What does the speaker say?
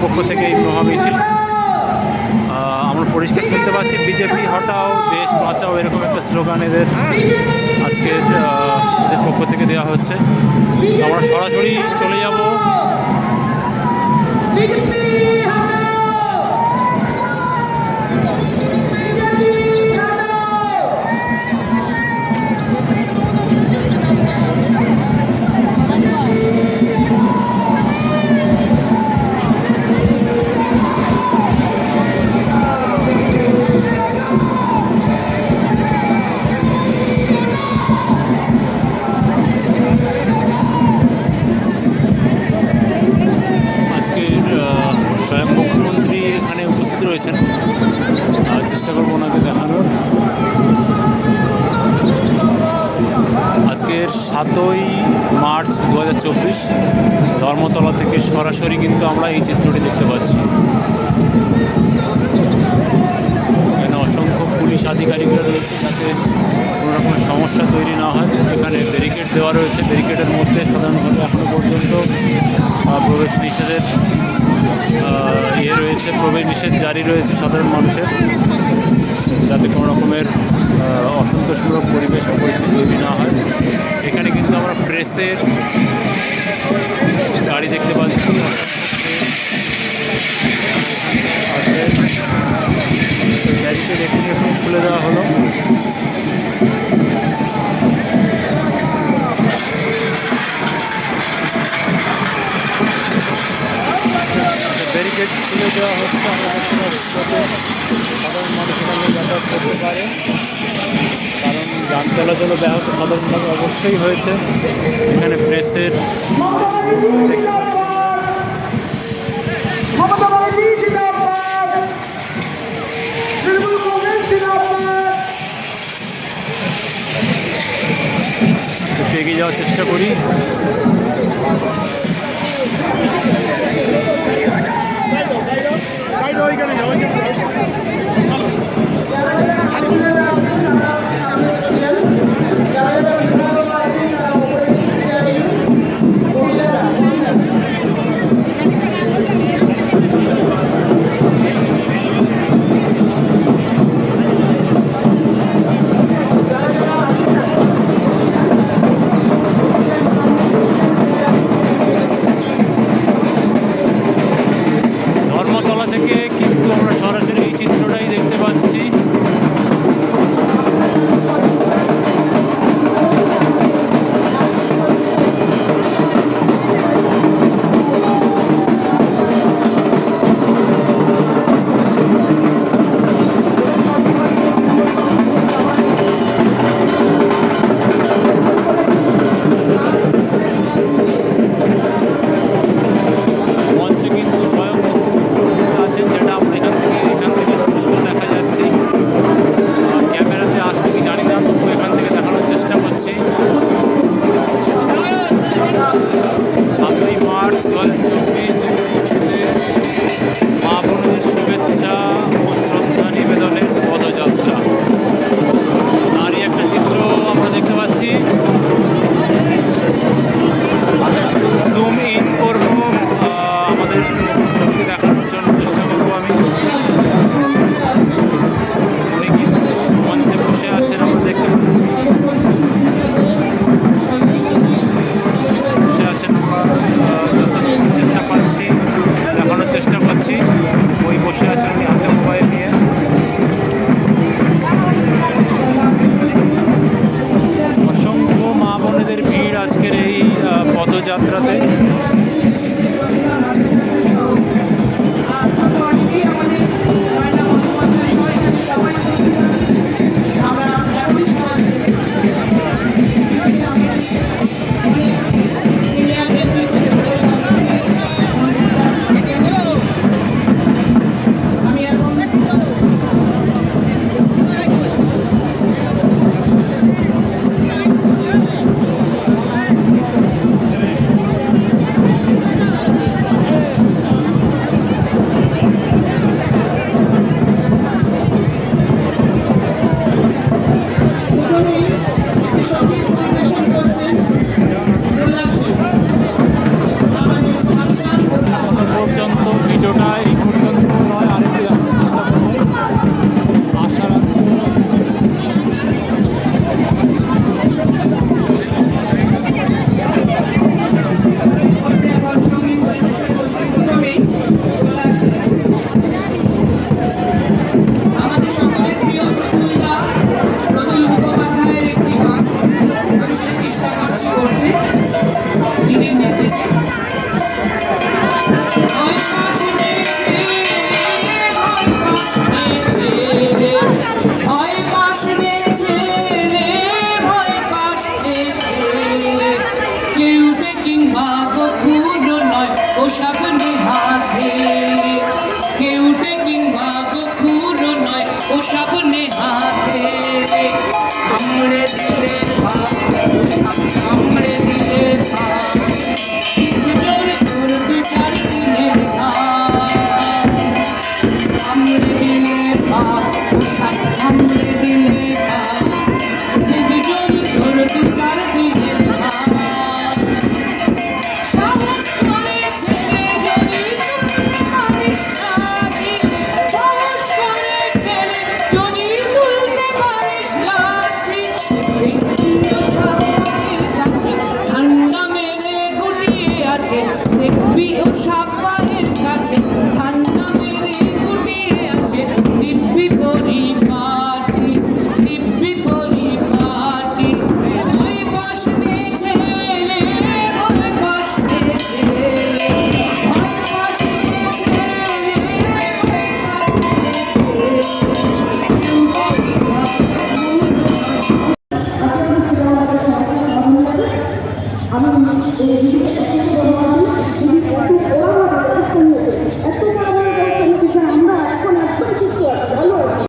পক্ষ থেকে এই মহামিছিল আমরা পরিষ্কার শুনতে পাচ্ছি। বিজেপি হটাও, দেশ বাঁচাও, এরকম একটা স্লোগান এদের আজকের এদের পক্ষ থেকে দেওয়া হচ্ছে। আমরা সরাসরি চলে যাব রয়েছেন। চেষ্টা করবো ওনাকে দেখানোর। আজকের 7ই মার্চ 2024 ধর্মতলা থেকে সরাসরি কিন্তু আমরা এই চিত্রটি দেখতে পাচ্ছি। এখানে অসংখ্য পুলিশ আধিকারিকরা রয়েছে যাতে কোনো রকম সমস্যা তৈরি না হয়। এখানে ব্যারিকেড দেওয়া রয়েছে, ব্যারিকেডের মধ্যে সাধারণভাবে এখনও পর্যন্ত প্রবেশ নিষেধের রয়েছে, প্রবেশ নিষেধ জারি রয়েছে সাধারণ মানুষের, যাতে কোনো রকমের অসন্তোষমূলক পরিবেশ বা পরিস্থিতি তৈরি না হয়। এখানে কিন্তু আমরা প্রেসের গাড়ি দেখতে পাচ্ছি। ব্যারিকেড একটু খুলে দেওয়া হলো। ব্যারিকেড খুলে দেওয়া হচ্ছে, আমরা দেখতে পাচ্ছি যাতে সাধারণ মানুষ এখানে যাতায়াত করতে পারে, কারণ যান চলাচলও ব্যাহত সাধারণভাবে অবশ্যই হয়েছে। এখানে প্রেসের এগিয়ে যাওয়ার চেষ্টা করি। থেকে কিন্তু আমরা সরাসরি এই চিত্রটাই দেখতে পাচ্ছি। জুম ইন করবো আমাদের